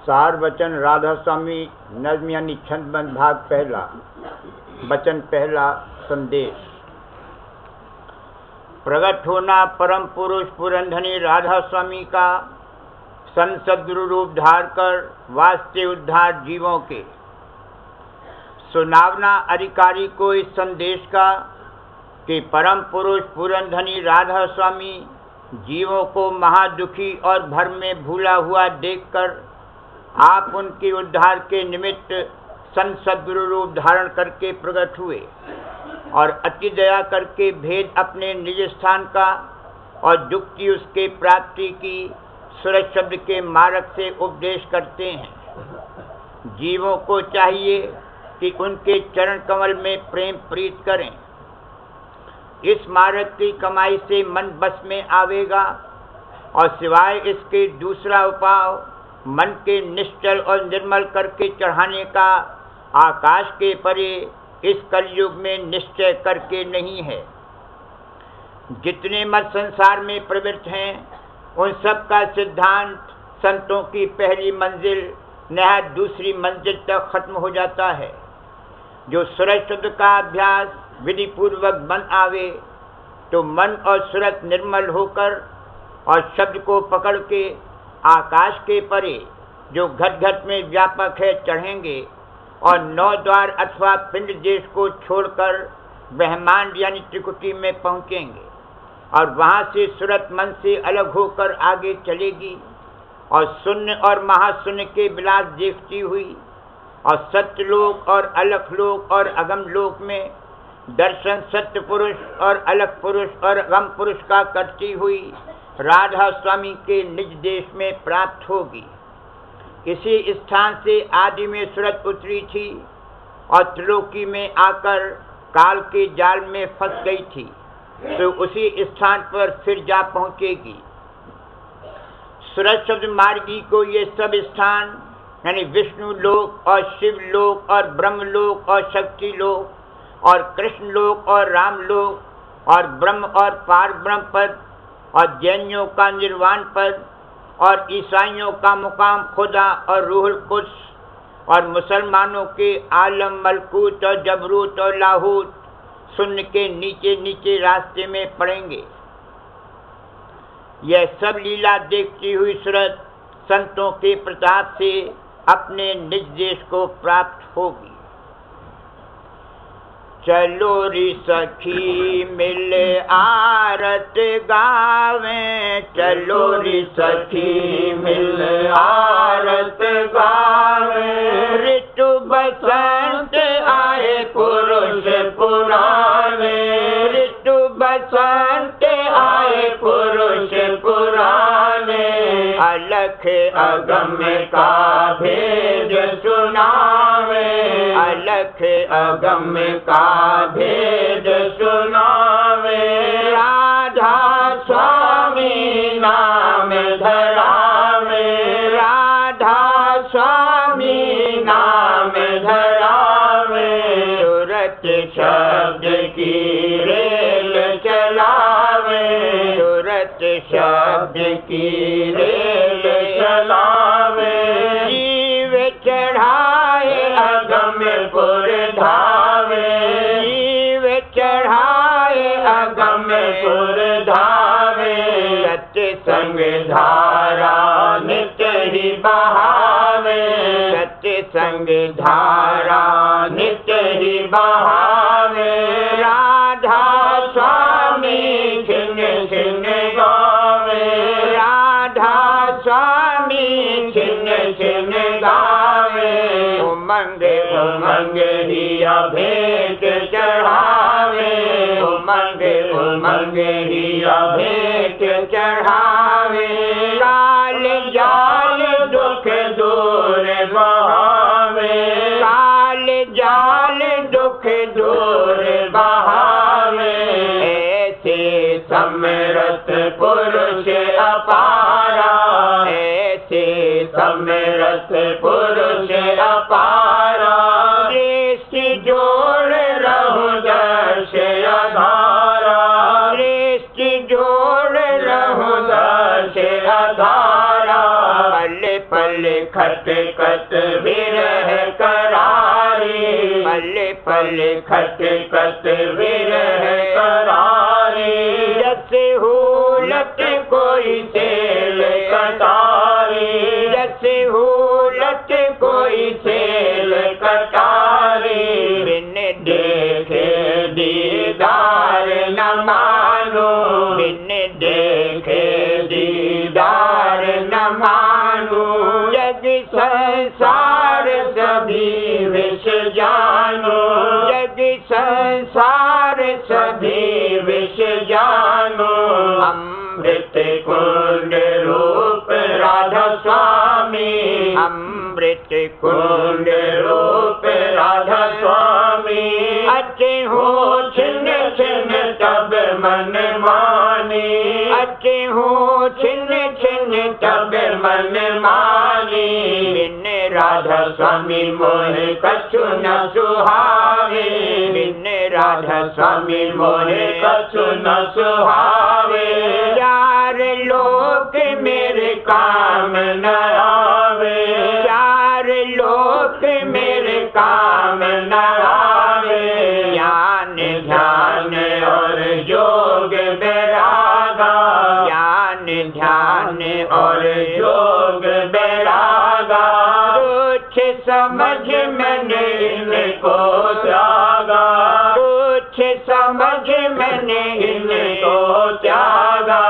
सार वचन राधा स्वामी नज्म यानी छंदबंद भाग पहला, वचन पहला, संदेश। प्रकट होना परम पुरुष पुरंधनी राधा स्वामी का संत सद्गुरु रूप धार कर वास्ते उद्धार जीवों के। सुनावना अधिकारी को इस संदेश का कि परम पुरुष पुरंधनी राधा स्वामी जीवों को महादुखी और भ्रम में भूला हुआ देखकर आप उनके उद्धार के निमित्त संत सद्गुरु रूप धारण करके प्रकट हुए और अति दया करके भेद अपने निज स्थान का और युक्ति उसके प्राप्ति की सूरज शब्द के मार्ग से उपदेश करते हैं। जीवों को चाहिए कि उनके चरण कमल में प्रेम प्रीत करें। इस मार्ग की कमाई से मन बस में आवेगा और सिवाय इसके दूसरा उपाय मन के निश्चल और निर्मल करके चढ़ाने का आकाश के परे इस कलयुग में निश्चय करके नहीं है। जितने मत संसार में प्रवृत्त हैं उन सब का सिद्धांत संतों की पहली मंजिल नहायत दूसरी मंजिल तक खत्म हो जाता है। जो सूरज शब्द का अभ्यास विधि पूर्वक बन आवे तो मन और सूरत निर्मल होकर और शब्द को पकड़ के आकाश के परे जो घट घट में व्यापक है चढ़ेंगे और नौ द्वार अथवा पिंड देश को छोड़कर ब्रह्मांड यानी त्रिकुटी में पहुँचेंगे और वहाँ से सूरत मन से अलग होकर आगे चलेगी और शून्य और महाशून्य के विलास देखती हुई और सत्यलोक और अलख लोक और अगम लोक में दर्शन सत्य पुरुष और अलग पुरुष और अगम पुरुष का करती हुई राधा स्वामी के निज देश में प्राप्त होगी। इसी स्थान से आदि में सूरत उतरी थी और त्रिलोकी में आकर काल के जाल में फंस गई थी, तो उसी स्थान पर फिर जा पहुँचेगी। सूरत शब्द मार्गी को ये सब स्थान यानी विष्णु लोक और शिव लोक और ब्रह्म लोक और शक्ति लोक और कृष्ण लोक और राम लोक और ब्रह्म और पार ब्रह्म पद और जैनियों का निर्वाण पद और ईसाइयों का मुकाम खुदा और रूहुल कुद्स और मुसलमानों के आलम मलकूत और जबरूत और लाहूत शून्य के नीचे नीचे रास्ते में पड़ेंगे। यह सब लीला देखती हुई सूरत संतों के प्रताप से अपने निज देश को प्राप्त होगी। चलो री सखी मिले आरत गावे, चलो री सखी मिले आरत गावे। ऋतु बसंत आए पुरुष पुराने, ऋतु बसंत आए पुरुष पुराने। अलख अगम का भेद सुनावे, अलख अगम का भेद सुनावे। राधा स्वामी नाम धरावे, राधा स्वामी नाम धरावे। सूरत शब्द की रेल चलावे, सूरत शब्द की रेल चलावे। जीव चढ़ाए अगम पुर धावे, जीव चढ़ाए अगम पुर धावे। सत्य संग धारा नित्य ही बहावे, सत्य संग धारा नित्य ही बहावे। राधा स्वामी छिन छिन गावे, राधा स्वामी छिन छिन गावे। उमंग उमंग हिया भेंट चढ़ावे, उमंग उमंग हिया भेंट चढ़ावे। काल जाल दुख दूर बहावे, काल जाल दुख दूर बहावे। ऐसे समरथ पुरुष अपारा, ऐसे समरथ पुरुष अपारा। दृष्टि जोड़ रहु दर्श आधारा, दृष्टि जोड़ रहु दर्श आधारा। पल पल पल खटकत विरह करारी, पल पल खटकत विरह करारी। जैसे हुलत कोई सेल कटारी, जैसे हुलत कोई सेल कटारी। बिन देखे दीदार न मानो, बिन देखे दीदार न मानो। जग संसार सभी विष जानो, जग संसार सभी विष जानो। अमृत कुंड रूप राधा स्वामी, अमृत कुंड रूप राधा स्वामी। अच्छे हो छिन्न छिन्न तब मन मानी, अच्छे हो छिन्न छिन्न तब मन मानी। बिन राधा स्वामी मोहे कछु न सुहावे, बिन राधा स्वामी मोहे कछु न सुहावे। चार लोक मेरे काम न आवे, चार लोक मेरे काम न आवे। ज्ञान ध्यान और योग बैरागा, ज्ञान ध्यान और योग बैरागा। कुछ समझ मैंने इनको त्यागा, कुछ समझ मैंने इनको त्यागा।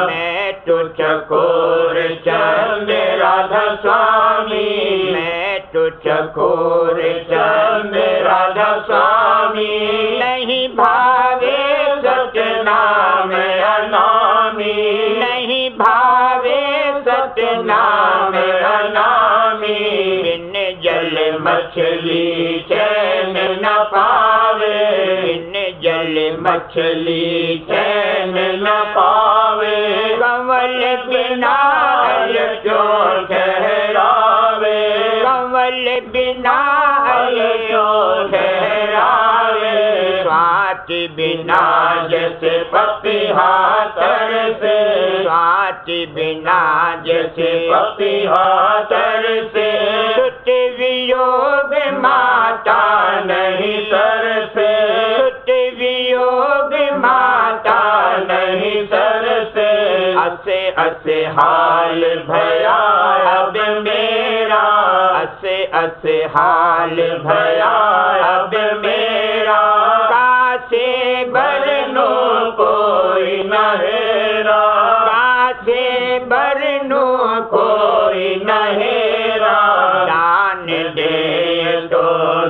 मैं तो चकोर चंद राधा स्वामी, मैं तो चकोर चंद राधा स्वामी। नहीं भावे सतनाम अनामी, नहीं भावे सतनाम अनामी। बिन जल मछली चैन न पावे, बिन जल मछली चैन न पावे। कंवल बिना हल क्यों ठहरावे, कंवल बिना हल क्यों ठहरावे। स्वाति बिना जैसे पपीहा तरसे, स्वाति बिना जैसे पपीहा तरसे। सुत वियोग माता नहीं तरसे, सुत वियोग माता नहीं तरसे। असे असे हाल भया अब मेरा, असे असे हाल भया अब मेरा। कासे बरनो कोई न हेरा, कासे बरनो कोई न हेरा। दान दे तो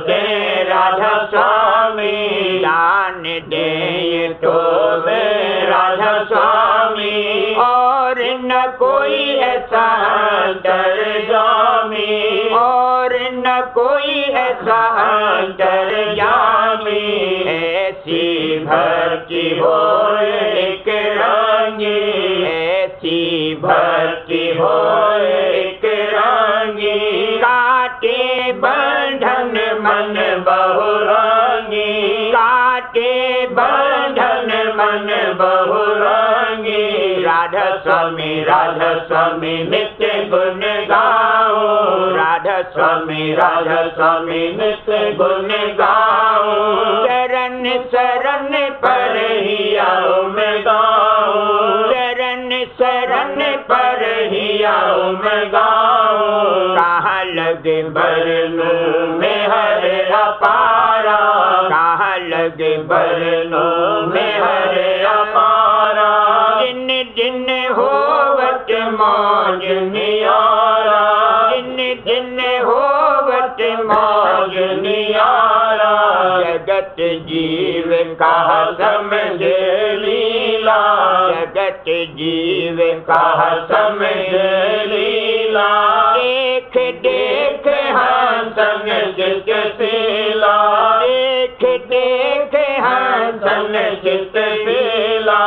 दे राधा स्वामी, दान दे तो दे राधा स्वामी। और न कोई ऐसा अंतर्यामी, और न कोई ऐसा अंतर्यामी। ऐसी भक्ति हो एक रंगी, ऐसी भक्ति हो एक रंगी। काटे बंधन मन बहुरंगी, काटे बंधन मन बहुरंगी। राधा स्वामी नित्य गुण गाओ, राधा स्वामी नित्य गुण गाओ। चरण शरण पर ही आओ मैं गाऊं, चरण शरण पर ही आओ मैं गाऊं। कहाँ लगे बरनों में हरे अपारा, कहाँ लगे बरनों में हरे अपारा। जिन जिन होवत मौज नियारा, जिन जिन होवत मौज नियारा। जगत जीव का समझे लीला, जगत जीव का समझे लीला। देख देख हंसन चित शीला, देख देख हंसन चित शीला।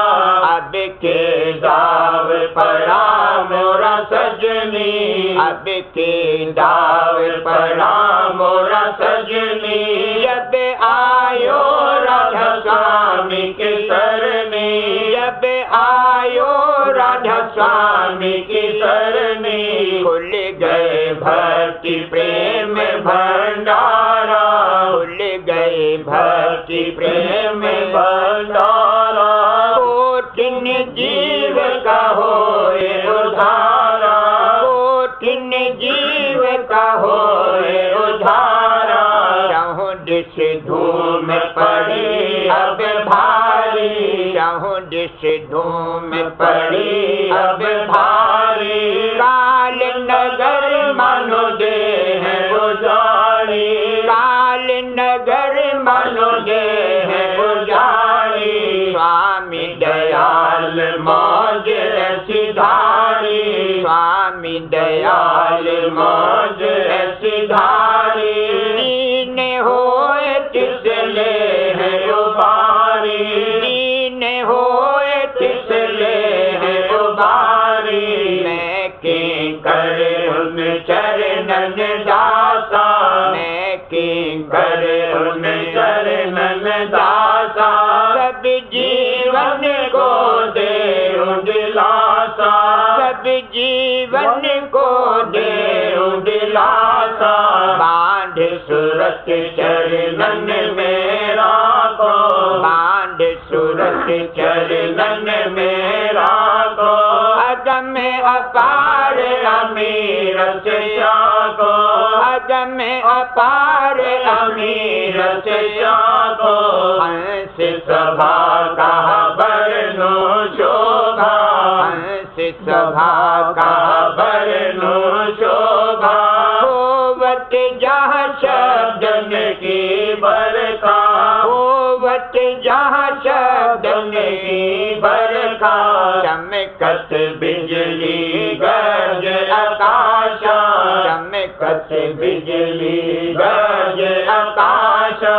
अब के दाव पड़ा मोरा सजनी, अब के दाव पड़ा मोरा सजनी। जब आयो राधा स्वामी के शरणी, जब आयो राधा स्वामी की शरणी। खुल गए गए भक्ति प्रेम भंडारा, भूल गए भक्ति प्रेम भंडारा। कोटिन जीव का होए उधारा, कोटिन जीव का होए उधारा। चाहूं दिस धूम पड़ी अब भारी, चाहूं दिस धूम पड़ी अब भारी। काल नगर मानो देह गुजारी, काल नगर मानो देह गुजारी। स्वामी दयाल मौज सिधारी, स्वामी दयाल मौज सिधारी। दीन होए तिसले है उबारी, दीन होए तिसले है उबारी। मैं के करे उन चरणन दासा, मैं के करे उन चरणन दासा। सब जीवन को दे दिलासा, सब जीवन को दे दिलासा। बांध सूरत चरणन मेरा को, बांध सूरत चरणन मेरा को। अगम अपार अमीर से को, अगम अपार अमीर से को। हंस सभा का बरनो शोभा, हंस सभा का बरनो शोभा। होवत जहाँ शब्दन की बरका, होवत जहाँ शब्दन की बरका। चमकत बिजली गरज आकाशा, चमकत बिजली गरज आकाशा।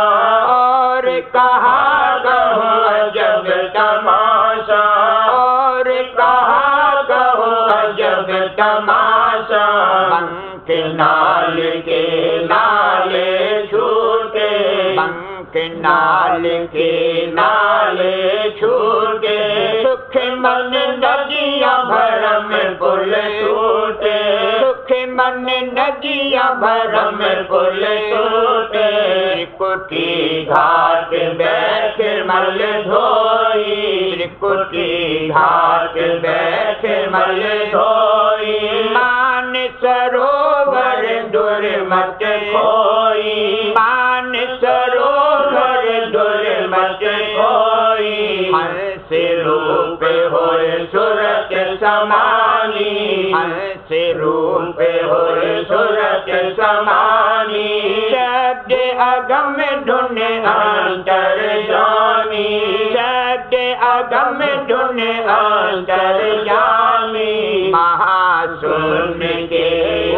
और कहा कहो अजब तमाशा, और कहा कहो अजब तमाशा। बंक नाल के नाले छूटे, बंक नाल के नाले छूटे। सुख मन नदियाँ भरम पुल टूटे, सुख मन नदियाँ भरम पुल टूटे। त्रिकुटी घाट बैठ मल धोई, त्रिकुटी घाट बैठ मल धोई। मान सरोवर दुर्मत खोई, मान सरोवर दुर्मत खोई। हंस रूप होए सूरत समानी, हंस रूप होए सूरत समानी। शब्द अगम धुन अंतर जानी, शब्द अगम धुन अंतर जानी। महासुन के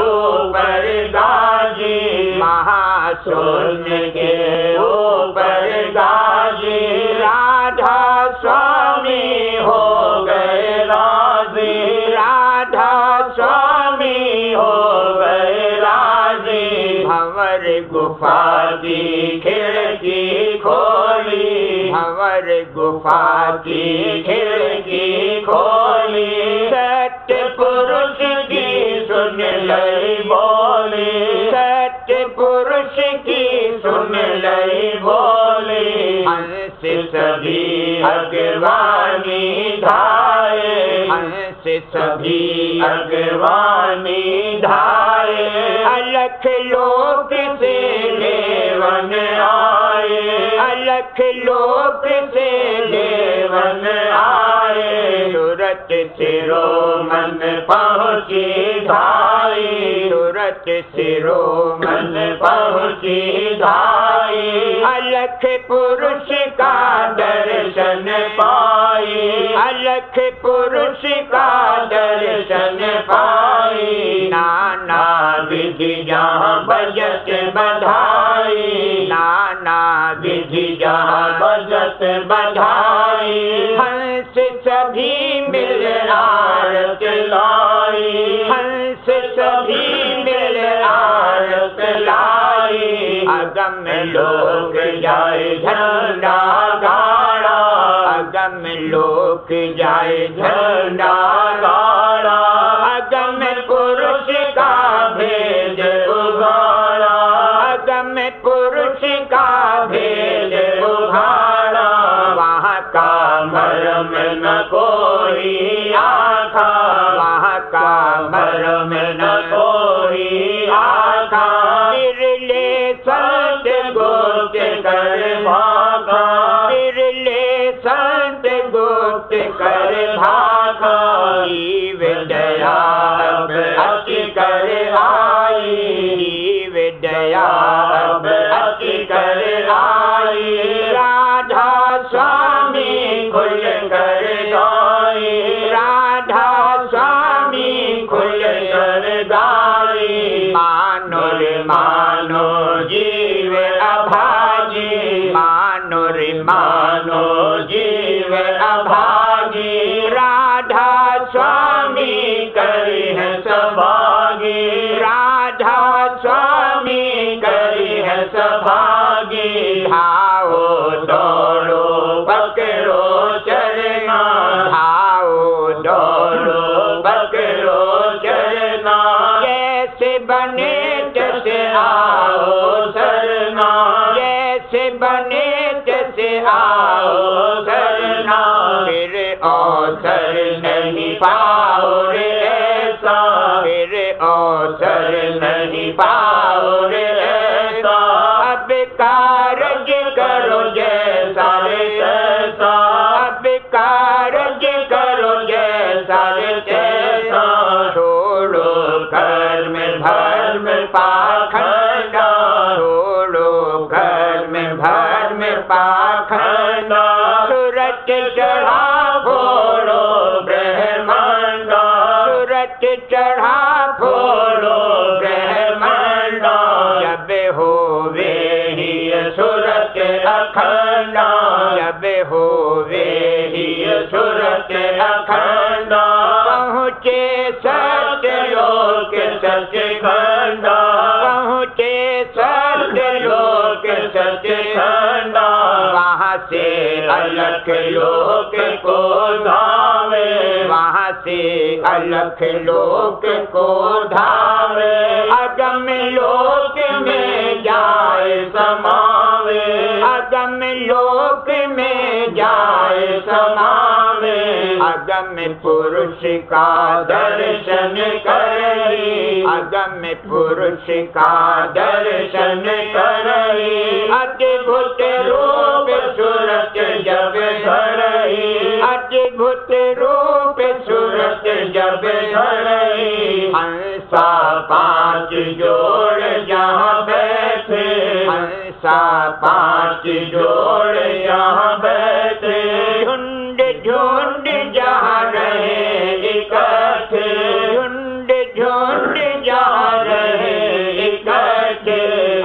ऊपर गाजी, महासुन के ऊपर गाजी। राधा स्वामी हो गए राजी, राधा स्वामी हो गए राजी। भंवर गुफा की खिड़की खोली, भंवर गुफा की खिड़की खोली। सत्य पुरुष की सुन लई बोली, सत्य पुरुष की सुन लई बोली। हंस सभी अगवानी धाये, हंस सभी अगवानी धाये। अलख लोक से देवन आए, अलख लोक से देवन आए। सूरत सिरो मन पहुँची धाई, सूरत सिरो मन पहुँची धाई। अलख पुरुष का दर्शन पाई, अलख पुरुष का दर्शन पाई। नाना विधि जहाँ बजत बधाई, नाना विधि जहाँ बजत बधाई। हंस सभी मिल आरत लाई, हंस सभी मिल आरत लाई। अगम लोक जाए झंडा गाड़ा, अगम लोक जाए झंडा गाड़ा। अगम पुरुष का कामर में न कोई आखा, वहाँ कामर में न कोई आखा, बिरले संत गोप्त कर भागा, बिरले संत गुप्त कर भागा, विद्या अब अति कर आई, विद्या अब अति कर आई, राधा स्वामी खुल कर गाई, राधा स्वामी खुल कर गाई, मानो रे मानो जीव अभागी, मानो रे मानो जीव अभागी, राधा स्वामी करी है सभागी, राधा स्वामी करी है सभागी, भाओ दौड़ो पकड़ो चरना, भाओ दौड़ो पकड़ो चरना, जैसे बने जैसे आओ सरना, जैसे बने जैसे आओ सरना, फिर अवसर नहीं पाओ रे ऐसा, फिर अवसर नहीं पाओ रे ऐसा, अब कारज करो जैसा रे तैसा, अब कारज करो जैसा रे तैसा, छोड़ो घर में भर में पाखंडा, छोड़ो घर में भर में पाखंडा, सूरज चढ़ा फोड़ो ब्रह्मांडा, सूरज चढ़ा फोड़ो ब्रह्मांडा, जब होवे ही सूरत अखंडा, जब होवे ही सूरत अखंडा, पहुँचे सत्यलोक सचखंडा, पहुँचे सत्यलोक सचखंडा, वहाँ से अलख लोक को धावे, वहाँ से अलख लोक को धावे, अगम लोक में जाए समावे, अगम लोक में जाए समावे, अगम पुरुष का दर्शन करई, अगम पुरुष का दर्शन करई, अद्भुत रूप सूरत जब धरई, अद्भुत रूप सूरत जब धरई, हंसा पांच जोड़ जहाँ बैठे, हंसा पांच जोड़ यहाँ बैठे, झुंड झुंड जहाँ रहे इकट्ठे, झुंड झुंड जहाँ रहे इकट्ठे,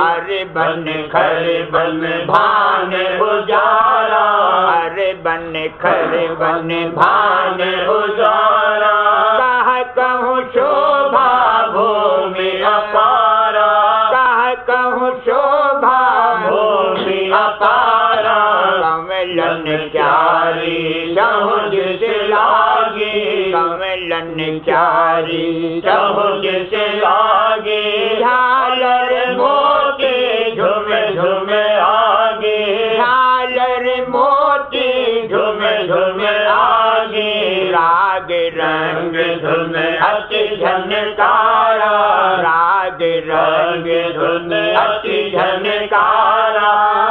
अरे बन खर बन भान उजारा, अरे बन खर बन भान उजारा, कह कहूँ शोभा भूमि अपारा, कह कहूँ शोभा भूमि अपारा, कमलन प्यारी सहुज से लागी, कमलन प्यारी सहुज से लागी, झालर मोती झुम झुम आगे, झालर मोती झुम झुम आगे, राग रंग धुन अति झनकारा, राग रंग धुन अति झनकारा,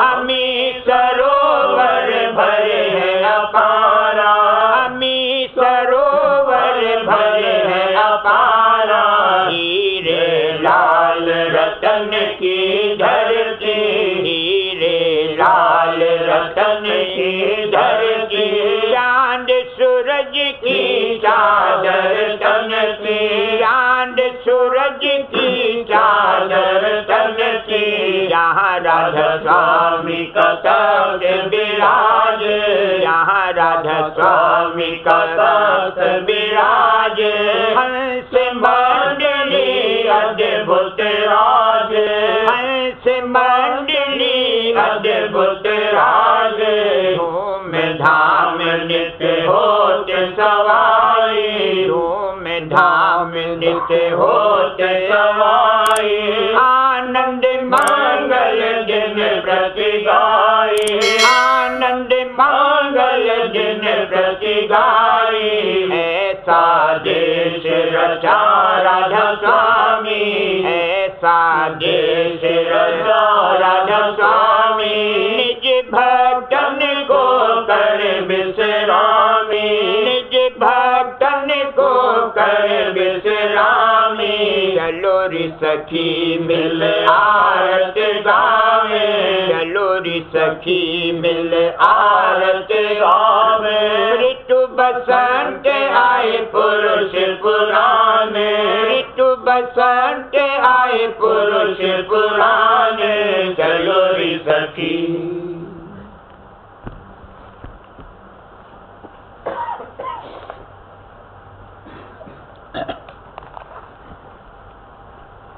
अमी सरोवर भरे हैं अपारा, अमी सरोवर भरे हैं अपारा, हीरे लाल रतन की धरती, हीरे लाल रतन की धरती, चांद सूरज की चादर तन की, चांद सूरज की चादर तन की, यहाँ राधा स्वामी का तख्त विराज, यहाँ राधा स्वामी का तख्त विराज, हंस मंडली अद्भुत राज, हंस मंडली अद्भुत राज, धूम धाम नित्य होते सवाई, धूम धाम नित्य होते सवाई, आनंद मंगल दिन प्रति गाई, आनंद मंगल दिन बिगाड़ी, ऐसा देश रचा राधा स्वामी, ऐसा देश रचा राधा स्वामी, निज भक्तन को कर विश्रामी, निज भक्तन को कर विश्रामी, चलो रि सखी मिल आरत गावे, चलो रि सखी मिल आरत गावे, ऋतु बसंत आए पुरुष पुराने, ऋतु बसंत आए पुरुष पुराने, चलो रि सखी।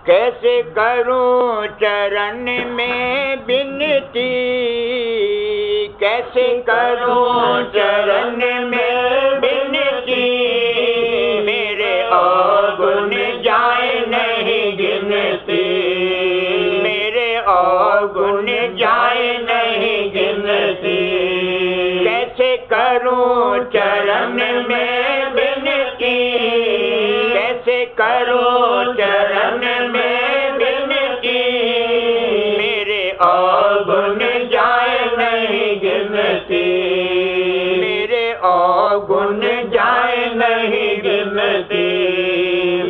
कैसे करूं चरण में बिनती, कैसे करूं चरण में बिनती, मेरे अवगुण जाए नहीं गिनती, मेरे अवगुण जाए नहीं गिनती, कैसे करूं चरण में बिनती, कैसे करूं चरण में बिनती, मेरे अवगुण जाए नहीं गिनती, मेरे अवगुण जाए नहीं गिनती,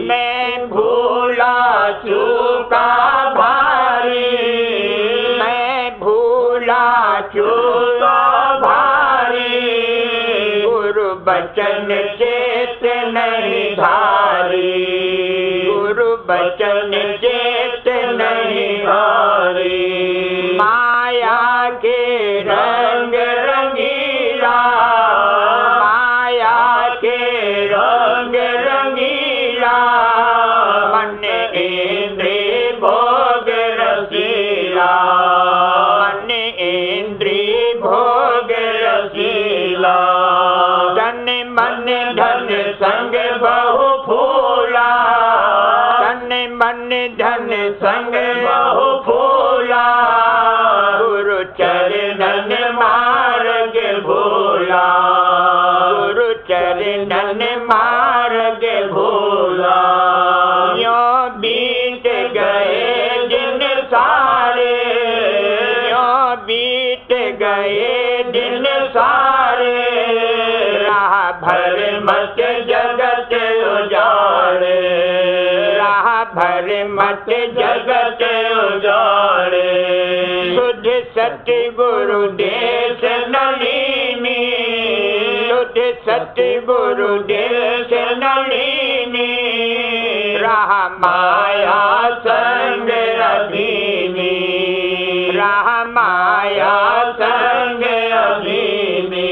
मैं भूला चूका भारी, मैं भूला चूका भारी, गुरु बचन चेत नहीं धारी, गुरु बचन चेत नहीं धारी, माया के रंग रंगीला, माया के रंग रंगीला, मन इंद्रिय भोग रसीला, मन इंद्रिय भोग रसीला, तन मन धन संग बहु फूला, तन मन धन संग बहु फूला, गुरु चरणन मार्ग भूला, गुरु चरणन मार्ग भूला, यो बीत गए दिन सारे, यो बीत गए दिन सारे, राह भर मत जगत उजाड़े, राह भर मत जगत उजाड़े, शुद्ध सत्य गुरु देश नलिनी, शुद्ध सत्य गुरु देश नलिनी, राह माया संग अधीनी, राह माया संग अधीनी,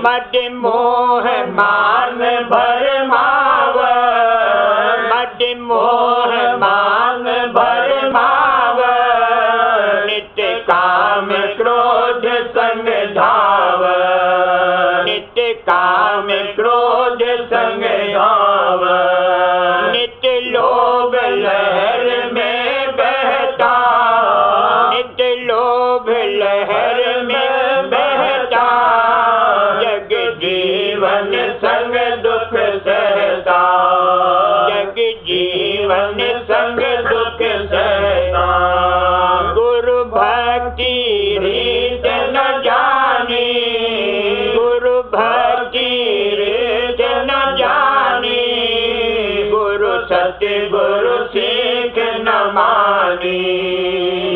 मद मोह मान भरमाव, मद मोह मान भरमाव, नित्य काम क्रोध संग धाव, नित्य काम क्रोध संग धाव, नित्य लोभ लहर में बहता, नित्य लोभ लहर में बहता, जग जीवन संग दुख सहता, जग जीवन संग दुख सहता, गुरु भक्ति रीत न जानी, गुरु भक्ति रीत न जानी, गुरु सत्य गुरु सीख न मानी,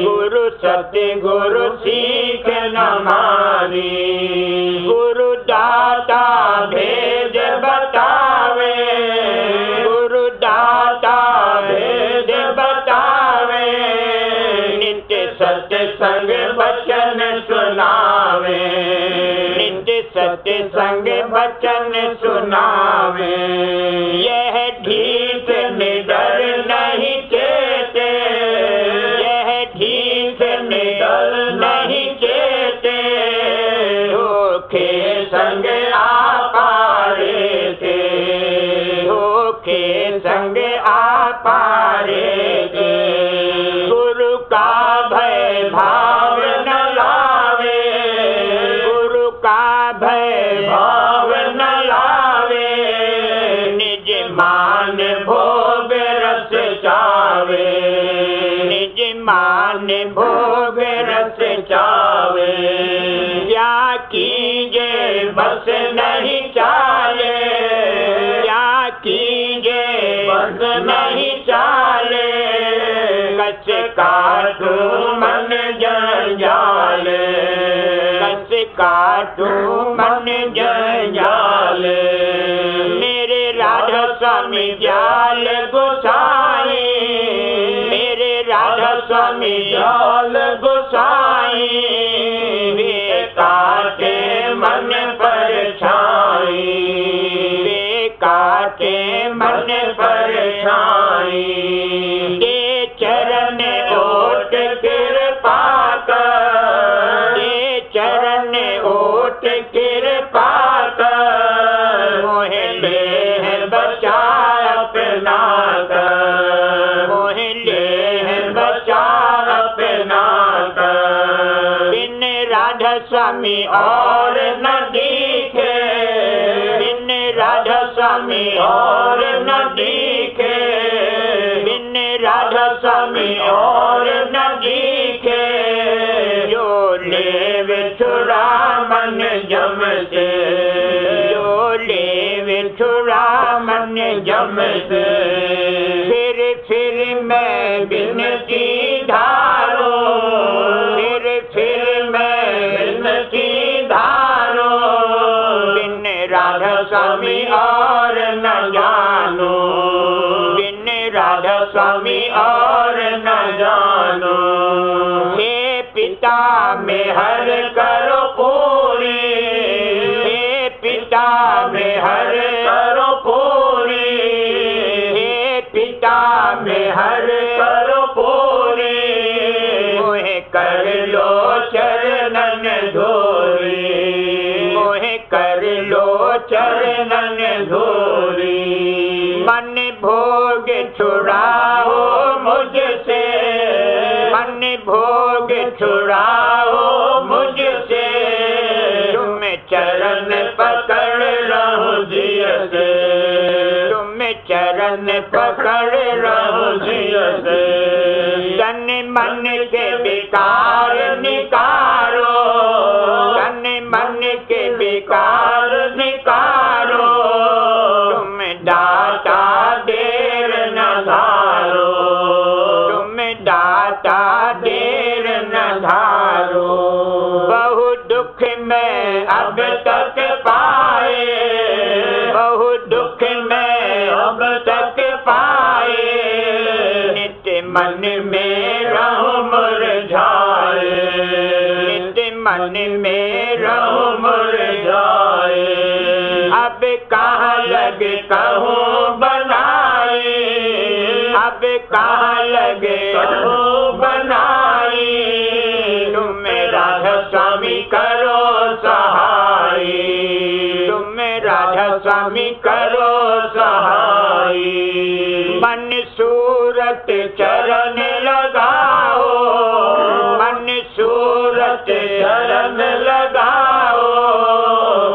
गुरु सत्य गुरु सीख न मानी, गुरु दाता भेद बतावे, गुरु दाता भेद बतावे, नित्य सत्य संग बचन सुनावे, नित्य सत्य संग बचन सुनावे, यह ठीक निडर नहीं चेते, यह ठीक निडर नहीं चेते, धोखे संग आपारे थे, धोखे संग आपारे थे, गुरु का भय भाव न लावे, गुरु का भय भाव भोग रस चावे, क्या कीजे बस नहीं चाले, क्या कीजे बस नहीं चाले, कस काटू मन जंजाले, कस काटू मन जंजाले। मेरे राधा स्वामी जाल गोसाई, मेरे राधा स्वामी जाल गोसाई, वे काटे मन पर छाई, वे काटे मन पर छाई। के चरण ओट कृपा कर, के चरण ओट कृपा कर, मोहे ले बचा अपना कर, मोहे ले बचा अपना कर। बिन राधा स्वामी और न दिखे, बिन राधा स्वामी और न दिखे, बिन राधा स्वामी और न दिखे, जो लेवे छुड़ा मन जम से, जो लेवे छुड़ा मन जम से। फिर मैं बिनती धारो, फिर मैं बिनती धारो, बिन राधा स्वामी और न जानो, बिन राधा स्वामी और न जानो। हे पिता में हर करो पूरी, हे पिता में हर करो पूरी, हे पिता में हर करो पूरी, मोहे कर लो चरणन धोरी, मोहे कर लो चरणन धोरी। मन भोग छुड़ाओ मुझसे, मन भोग छुड़ाओ मुझसे, तुम चरण पकड़ रहो जिय से, तुम चरण पकड़ रहो जिय से। तन मन के विकार निकारो, तन मन के विकार निकारो, तुम दाता देर न धारो, तुम दाता देर न धारो। बहु दुख में अब तक पाए, बहु दुख में अब तक पाए, नित्य मन में रहूं मुरझाए, नित्य मन में रहूं मुरझाए। अब कहाँ लग कहूँ बनाए, अब कहाँ लगे कहूँ बनाए, तुम राधा स्वामी करो सहाय, तुम राधा स्वामी करो सहाय। मन सूरत चरण लगाओ, मन सूरत चरण लगाओ,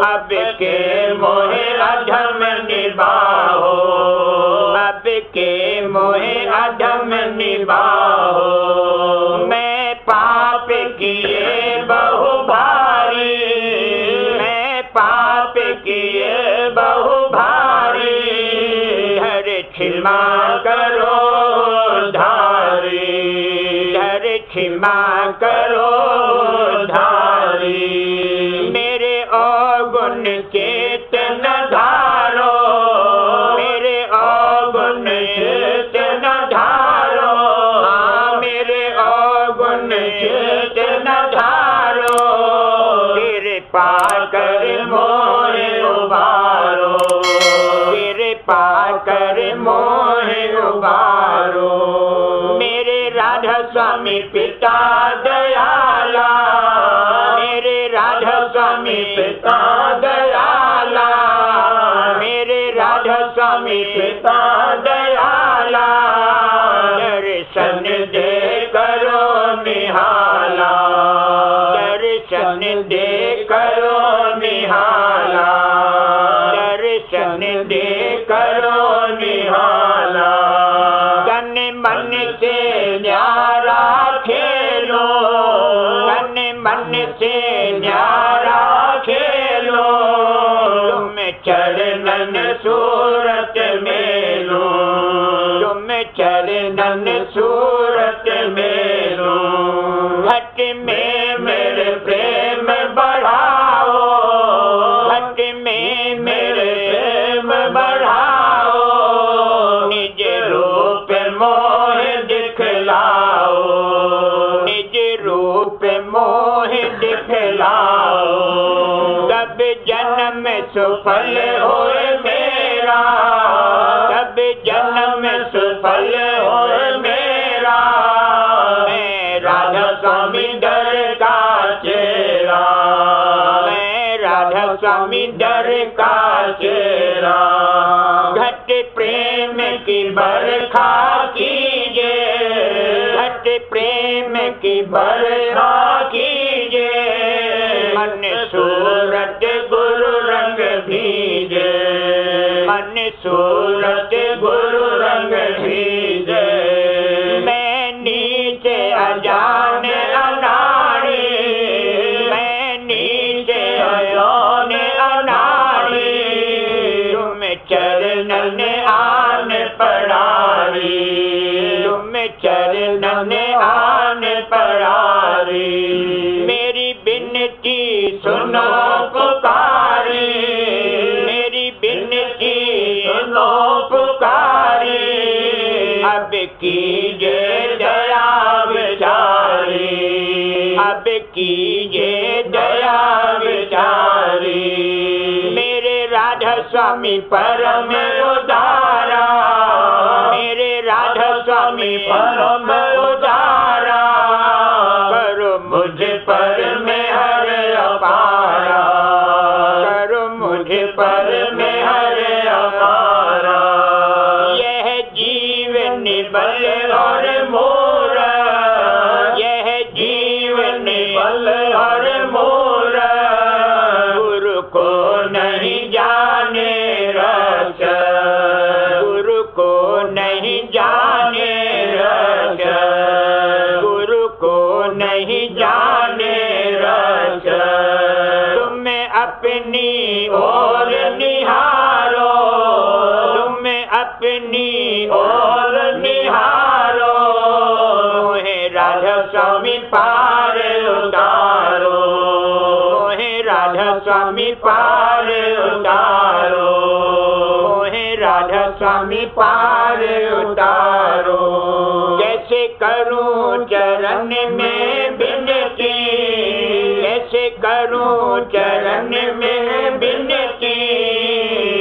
अब के मोहे अधम निभाओ, अब के मोहे अधम निभाओ। मैं पाप किए बहु भारी, मैं पाप किए बहु भारी, हर क्षमा करो धारी, हर क्षमा करो धारी। मेरे अवगुण चेतन धारो, मेरे अवगुण चेतन धारो, मेरे अवगुण चेतन धारो। कृपा कर मोहे उबारो, कृपा कर मोहे उबारो। मेरे राधा स्वामी पिता दयाला, मेरे राधा स्वामी पिता दयाला, मेरे राधा स्वामी पिता दयाला। दर्शन दे करो निहाला, दर्शन दे करो निहाला, दर्शन दे करो निहाला। तन मन से न्यारा खेल चरणन सूरत मेलो, तुम चरणन सूरत मेलो। घट में मेरे प्रेम बढ़ाओ, घट में मेरे प्रेम बढ़ाओ। निज रूप मोह दिखलाओ, निज रूप मोह दिखलाओ। तब जन्म सुफल होए मेरा, तब जन्म सुफल होए मेरा। मैं राधा स्वामी दर का चेहरा, मैं राधा स्वामी दर का चेहरा। घट प्रेम की बरखा कीजिए, घट प्रेम की बरखा कीजिए। मन सूरत गुरु रंग भीजे, मन सूरत गुरु रंग भीजे। मैं नीचे अजान अनाड़ी, मैं नीचे अजान अनाड़ी। तुम चरणन आन पड़ारी, तुम चरणन आन पड़ारी। मेरी बिनती सुनो पुकारी, मेरी बिनती सुनो पुकारी। अब कीजिए दया विचारी, अब कीजिए दया विचारी। मेरे राधा स्वामी परम उदारा, मेरे राधा स्वामी परम उदारा। करो मुझ पर में हर अपारा, करो मुझ पर में हर अपारा। यह जीवन बल और मोर, यह जीवन बल और मोर। गुरु को नहीं जाने रस, गुरु को नहीं जाने रस, गुरु को नहीं जाने रस। तुम अपनी ओर निहारो, तुम अपनी ओर निहारो। मोहे राधा स्वामी पार उतारो, मोहे राधा स्वामी पार उतारो, मोहे राधा स्वामी पार उतारो। कैसे करूं चरण में बिनती, कैसे करूं चरण में बिनती।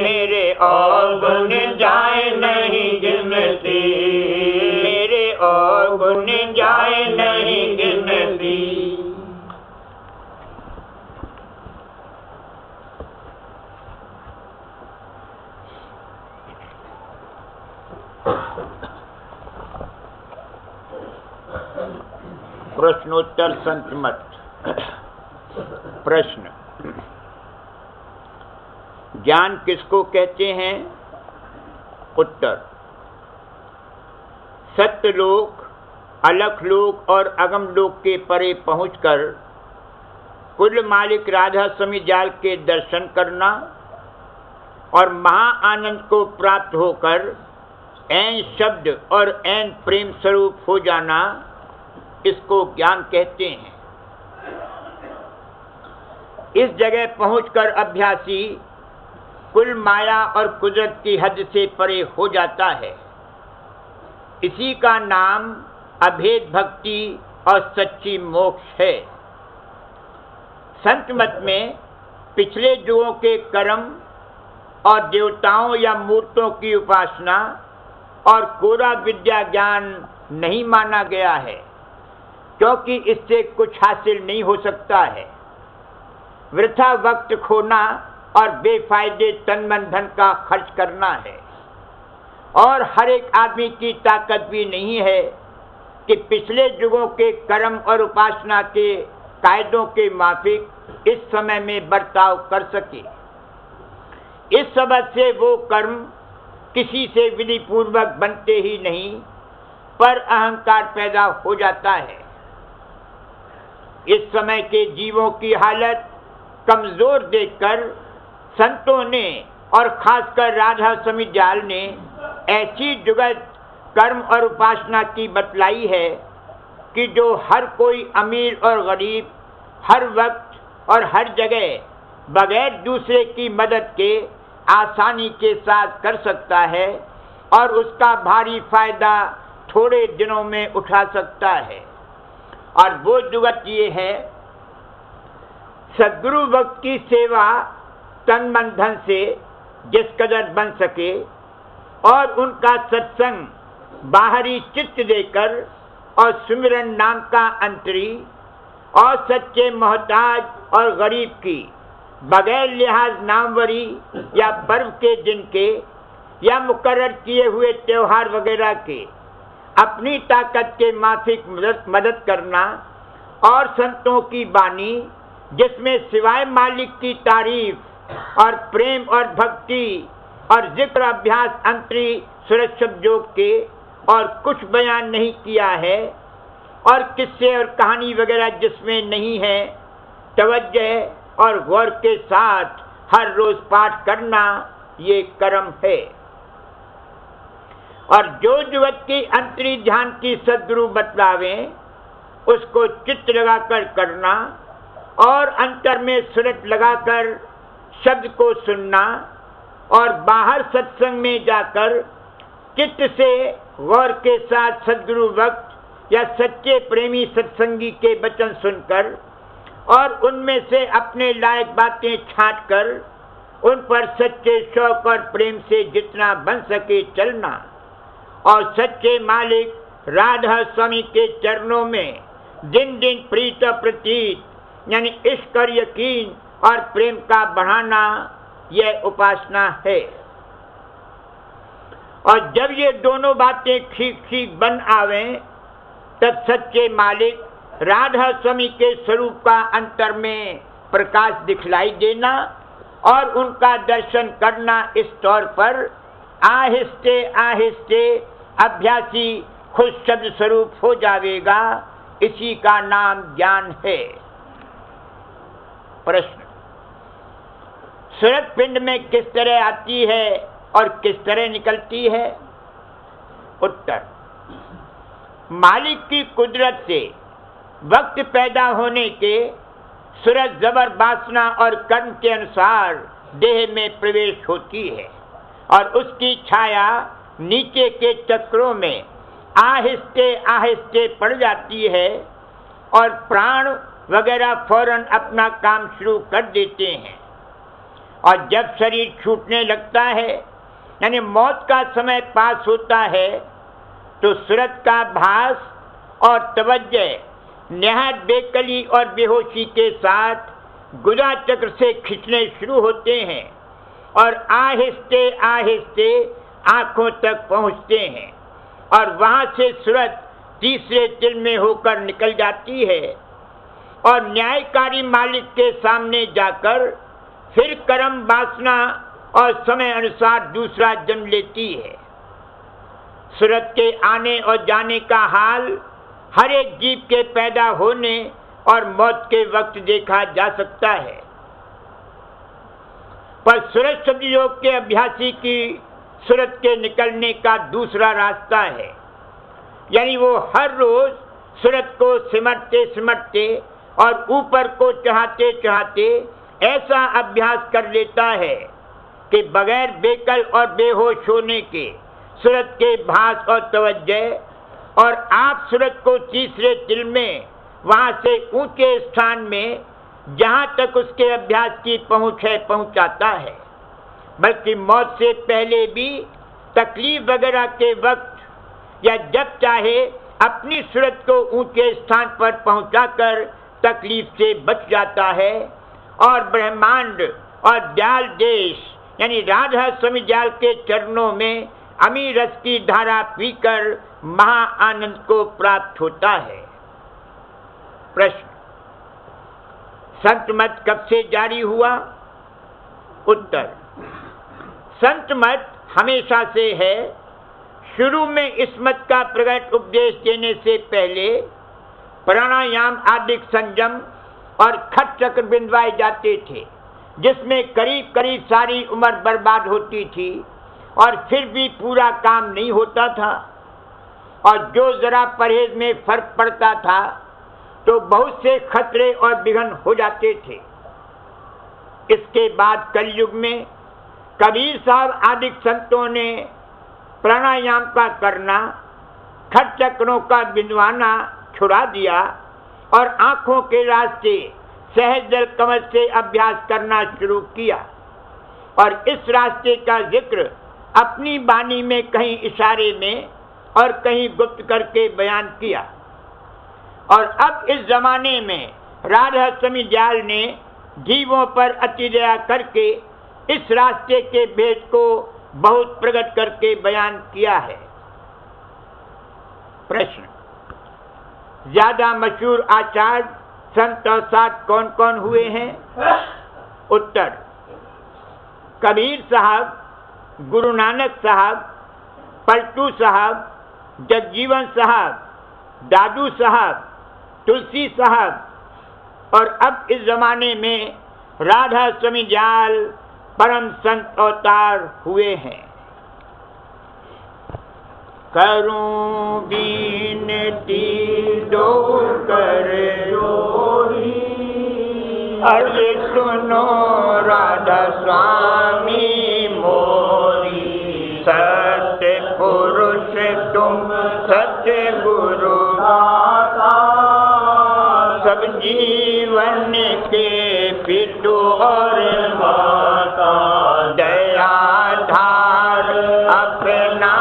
मेरे अवगुण जाए नहीं गिनती, मेरे अवगुण जाए नहीं गिनती। प्रश्नोत्तर संत मत। प्रश्न, ज्ञान किसको कहते हैं? उत्तर, सत्य लोक, अलख लोक और अगम लोक के परे पहुंचकर कुल मालिक राधा स्वामी जाल के दर्शन करना और महा आनंद को प्राप्त होकर ऐन शब्द और ऐन प्रेम स्वरूप हो जाना, इसको ज्ञान कहते हैं। इस जगह पहुंचकर अभ्यासी कुल माया और कुदरत की हद से परे हो जाता है। इसी का नाम अभेद भक्ति और सच्ची मोक्ष है। संत मत में पिछले युगों के कर्म और देवताओं या मूर्तों की उपासना और कोरा विद्या ज्ञान नहीं माना गया है, क्योंकि इससे कुछ हासिल नहीं हो सकता है। वृथा वक्त खोना और बेफायदे तन मन धन का खर्च करना है। और हर एक आदमी की ताकत भी नहीं है कि पिछले युगों के कर्म और उपासना के कायदों के माफिक इस समय में बर्ताव कर सके। इस सबब से वो कर्म किसी से विधि पूर्वक बनते ही नहीं, पर अहंकार पैदा हो जाता है। इस समय के जीवों की हालत कमजोर देखकर संतों ने और खासकर राधा स्वामी जाल ने ऐसी जुगत कर्म और उपासना की बतलाई है कि जो हर कोई अमीर और गरीब हर वक्त और हर जगह बगैर दूसरे की मदद के आसानी के साथ कर सकता है और उसका भारी फायदा थोड़े दिनों में उठा सकता है। और वो जुगत ये है, सद्गुरु भक्त की सेवा तन मन धन से जिस कदर बन सके और उनका सत्संग बाहरी चित्त देकर और सुमिरन नाम का अंतरी और सच्चे मोहताज और गरीब की बगैर लिहाज नामवरी या पर्व के दिन के या मुकर्रर किए हुए त्योहार वगैरह के अपनी ताकत के माफिक मदद करना और संतों की बानी जिसमें सिवाय मालिक की तारीफ और प्रेम और भक्ति और जिक्र अभ्यास अंतरी सुरक्षित योग के और कुछ बयान नहीं किया है और किस्से और कहानी वगैरह जिसमें नहीं है, तवज्जो और गौर के साथ हर रोज पाठ करना ये कर्म है। और जो जुगत की अंतरी ध्यान की सद्गुरु बतलावे उसको चित्त लगाकर करना और अंतर में सुरत लगाकर शब्द को सुनना और बाहर सत्संग में जाकर चित्त से गौर के साथ सद्गुरु वक्त या सच्चे प्रेमी सत्संगी के वचन सुनकर और उनमें से अपने लायक बातें छांटकर उन पर सच्चे शौक और प्रेम से जितना बन सके चलना और सच्चे मालिक राधा स्वामी के चरणों में दिन दिन प्रीत प्रतीत यानी इश्क और यकीन और प्रेम का बढ़ाना यह उपासना है। और जब ये दोनों बातें ठीक ठीक बन आवे तब सच्चे मालिक राधा स्वामी के स्वरूप का अंतर में प्रकाश दिखलाई देना और उनका दर्शन करना इस तौर पर आहिस्ते आहिस्ते अभ्यासी खुद शब्द स्वरूप हो जाएगा। इसी का नाम ज्ञान है। प्रश्न, सुरत पिंड में किस तरह आती है और किस तरह निकलती है? उत्तर, मालिक की कुदरत से वक्त पैदा होने के सूरज जबर वासना और कर्म के अनुसार देह में प्रवेश होती है और उसकी छाया नीचे के चक्रों में आहिस्ते आहिस्ते पड़ जाती है और प्राण वगैरह फौरन अपना काम शुरू कर देते हैं। और जब शरीर छूटने लगता है यानी मौत का समय पास होता है तो सूरत का भास और तवज्जो निहायत बेकली और बेहोशी के साथ गुदा चक्र से खींचने शुरू होते हैं और आहिस्ते आहिस्ते आंखों तक पहुंचते हैं और वहां से सूरत तीसरे तिल में होकर निकल जाती है और न्यायकारी मालिक के सामने जाकर फिर कर्म वासना और समय अनुसार दूसरा जन्म लेती है। सूरत के आने और जाने का हाल हर एक जीव के पैदा होने और मौत के वक्त देखा जा सकता है, पर सूरत शब्द योग के अभ्यासी की सूरत के निकलने का दूसरा रास्ता है, यानी वो हर रोज सूरत को सिमटते सिमटते और ऊपर को चढ़ाते चढ़ाते ऐसा अभ्यास कर लेता है कि बगैर बेकल और बेहोश होने के सूरत के भास और तवज्जो और आप सूरत को तीसरे तिल में वहां से ऊंचे स्थान में जहां तक उसके अभ्यास की पहुंच है पहुंचाता है, बल्कि मौत से पहले भी तकलीफ वगैरह के वक्त या जब चाहे अपनी सूरत को ऊंचे स्थान पर पहुंचाकर तकलीफ से बच जाता है और ब्रह्मांड और दयाल देश यानी राधा स्वामी जाल के चरणों में अमीर रस की धारा पीकर महा आनंद को प्राप्त होता है। प्रश्न, संत मत कब से जारी हुआ? उत्तर, संत मत हमेशा से है। शुरू में इस मत का प्रकट उपदेश देने से पहले प्राणायाम आदि संयम और खट चक्र बिंदवाए जाते थे, जिसमें करीब करीब सारी उम्र बर्बाद होती थी और फिर भी पूरा काम नहीं होता था, और जो जरा परहेज में फर्क पड़ता था तो बहुत से खतरे और विघ्न हो जाते थे। इसके बाद कलयुग में कबीर साहब आदि संतों ने प्राणायाम का करना, खट चक्रों का बिंदवाना छुड़ा दिया और आंखों के रास्ते सहज जल कमल से अभ्यास करना शुरू किया, और इस रास्ते का जिक्र अपनी वाणी में कहीं इशारे में और कहीं गुप्त करके बयान किया। और अब इस जमाने में राधा स्वामी दयाल ने जीवों पर अति दया करके इस रास्ते के भेद को बहुत प्रकट करके बयान किया है। प्रश्न, ज्यादा मशहूर आचार्य संत और साथ कौन कौन हुए हैं? उत्तर, कबीर साहब, गुरु नानक साहब, पलटू साहब, जगजीवन साहब, दादू साहब, तुलसी साहब, और अब इस जमाने में राधा स्वामी दयाल परम संत अवतार हुए हैं। करूं बीनती दो कर जोड़ी, अरे सुनो राधा स्वामी मोरी, सत्य पुरुष तुम सत्य गुरु दाता, सब जीवन के पितु और माता, दया धार अपना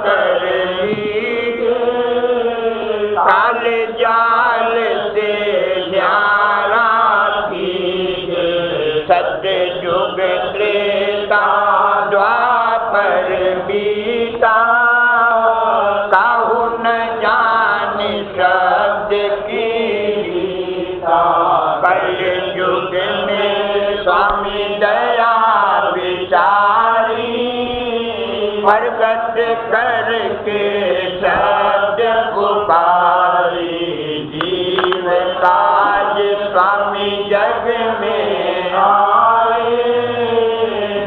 कर लीजिए, काल जाल से न्यारा कीजिए, सत्य युग त्रेता द्वापर बीता, काहू न जाने शब्द की रीता, कल युग में स्वामी दया विचारी, प्रगट करके शब्द पुकारी, जीव काज स्वामी जग में आए,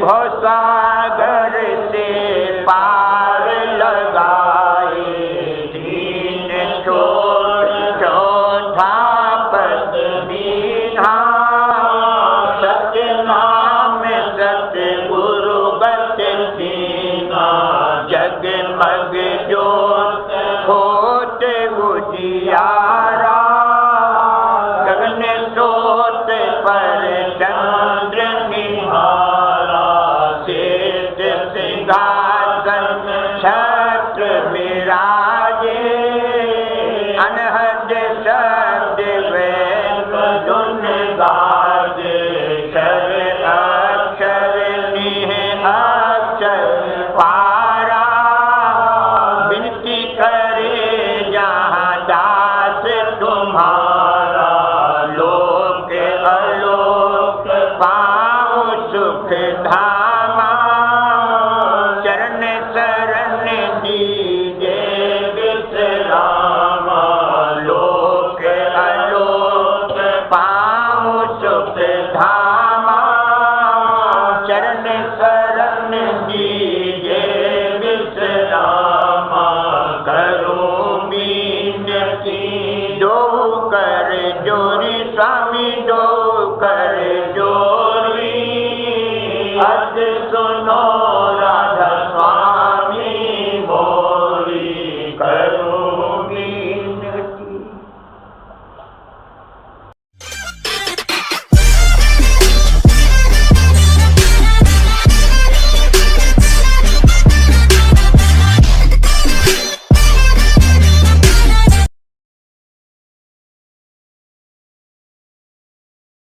भवसागर से पार लगाए, दीन चौथा पद दीन्हा, सत्य नाम सत्य गुरु बत दीना, जगमग जोत होत उजियारा, गगन सोत पर चंद्र निहारा, शेष सिंहासन छत्र विराजे, अनहद शब्द वेद धुन गाजे, क्षर अक्षर निह अक्षर पारा, विनती करे जहाँ दास तुम्हारा, लोक अलोक पाओ सुख धारा।